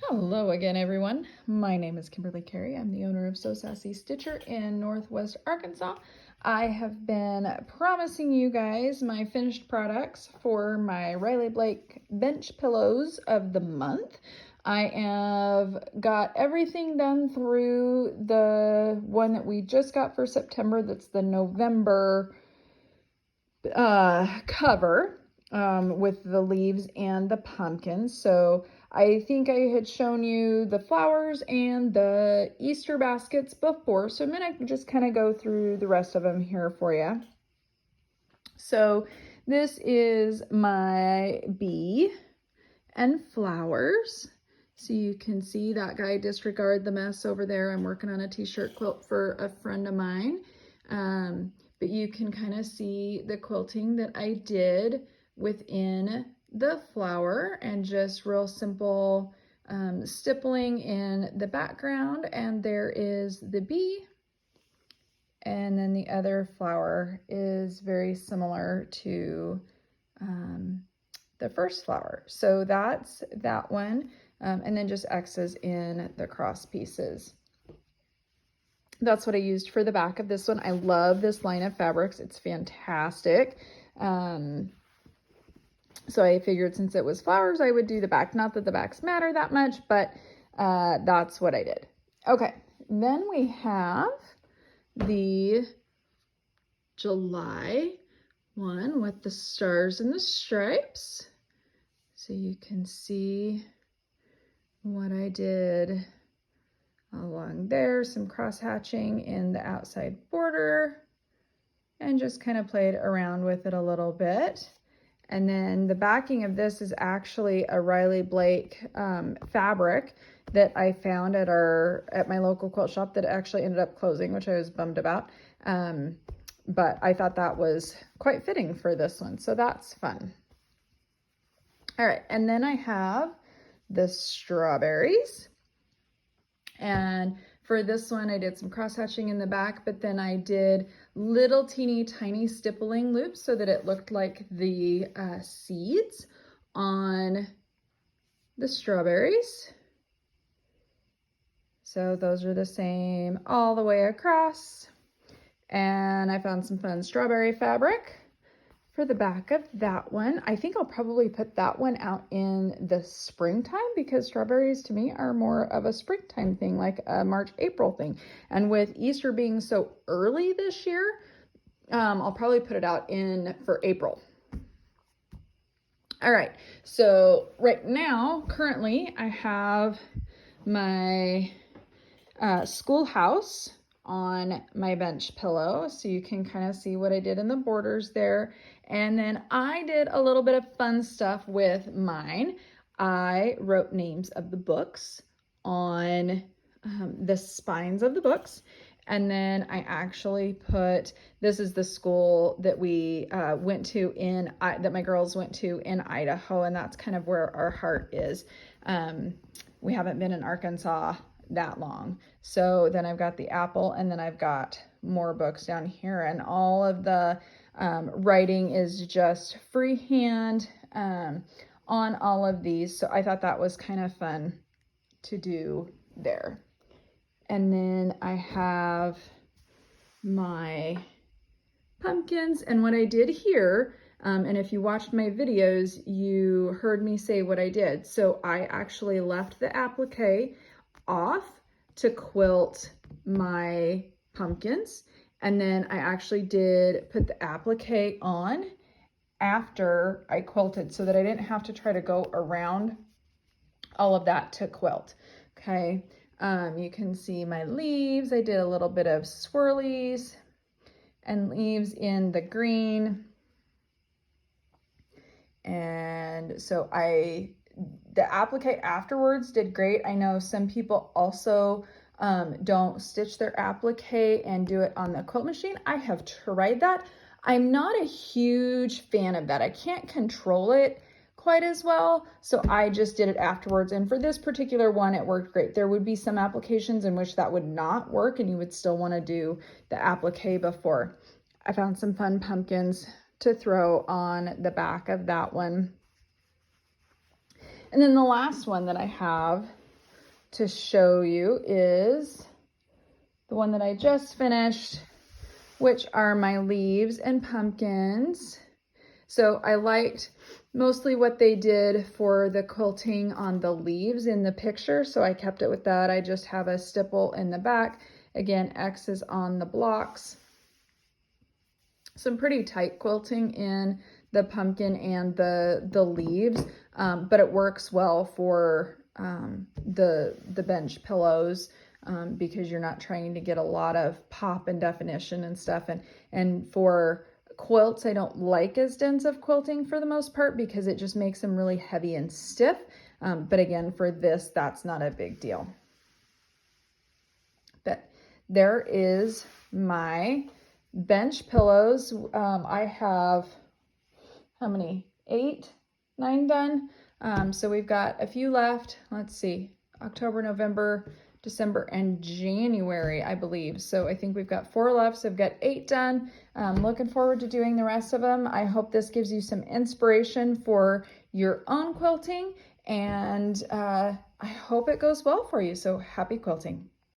Hello again, everyone. My name is Kimberly Carey. I'm the owner of So Sassy Stitcher in Northwest Arkansas. I have been promising you guys my finished products for my Riley Blake bench pillows of the month. I have got everything done through the one that we just got for September. That's the November cover with the leaves and the pumpkins. So I think I had shown you the flowers and the Easter baskets before, so I'm going to just kind of go through the rest of them here for you. So this is my bee and flowers. So you can see that guy disregard the mess over there. I'm working on a t-shirt quilt for a friend of mine. But you can kind of see the quilting that I did within the flower and just real simple stippling in the background. And there is the bee. And then the other flower is very similar to the first flower. So that's that one. And then just X's in the cross pieces. That's what I used for the back of this one. I love this line of fabrics. It's fantastic. So I figured since it was flowers, I would do the back. Not that the backs matter that much, but that's what I did. Okay, then we have the July one with the stars and the stripes. So you can see what I did along there, some cross hatching in the outside border, and just kind of played around with it a little bit. And then the backing of this is actually a Riley Blake fabric that I found at my local quilt shop that actually ended up closing, which I was bummed about. But I thought that was quite fitting for this one, so that's fun. All right, and then I have the strawberries. And for this one, I did some cross hatching in the back, but then I did little teeny tiny stippling loops so that it looked like the seeds on the strawberries. So those are the same all the way across. And I found some fun strawberry fabric for the back of that one. I think I'll probably put that one out in the springtime because strawberries to me are more of a springtime thing, like a March, April thing. And with Easter being so early this year, I'll probably put it out in for April. All right, so right now, currently, I have my schoolhouse on my bench pillow, so you can kind of see what I did in the borders there. And then I did a little bit of fun stuff with mine. I wrote names of the books on the spines of the books. And then I actually put, this is the school that we went to that my girls went to in Idaho, and that's kind of where our heart is. We haven't been in Arkansas that long. So then I've got the apple, and then I've got more books down here, and all of the writing is just freehand on all of these. So I thought that was kind of fun to do there. And then I have my pumpkins, and what I did here, and if you watched my videos, you heard me say what I did. So I actually left the applique off to quilt my pumpkins, and then I actually did put the applique on after I quilted so that I didn't have to try to go around all of that to quilt. Okay, you can see my leaves. I did a little bit of swirlies and leaves in the green, and so the applique afterwards did great. I know some people also don't stitch their applique and do it on the quilt machine. I have tried that. I'm not a huge fan of that. I can't control it quite as well, so I just did it afterwards. And for this particular one, it worked great. There would be some applications in which that would not work, and you would still want to do the applique before. I found some fun pumpkins to throw on the back of that one. And then the last one that I have to show you is the one that I just finished, which are my leaves and pumpkins. So I liked mostly what they did for the quilting on the leaves in the picture, so I kept it with that. I just have a stipple in the back. Again, X's on the blocks. Some pretty tight quilting in the pumpkin and the leaves, but it works well for the bench pillows, because you're not trying to get a lot of pop and definition and stuff. And for quilts, I don't like as dense of quilting for the most part because it just makes them really heavy and stiff. But again, for this, that's not a big deal. But there is my bench pillows. I have, how many? 8, 9 done. So we've got a few left. Let's see, October, November, December, and January, I believe. So I think we've got 4 left. So I've got 8 done. Looking forward to doing the rest of them. I hope this gives you some inspiration for your own quilting, and I hope it goes well for you. So happy quilting.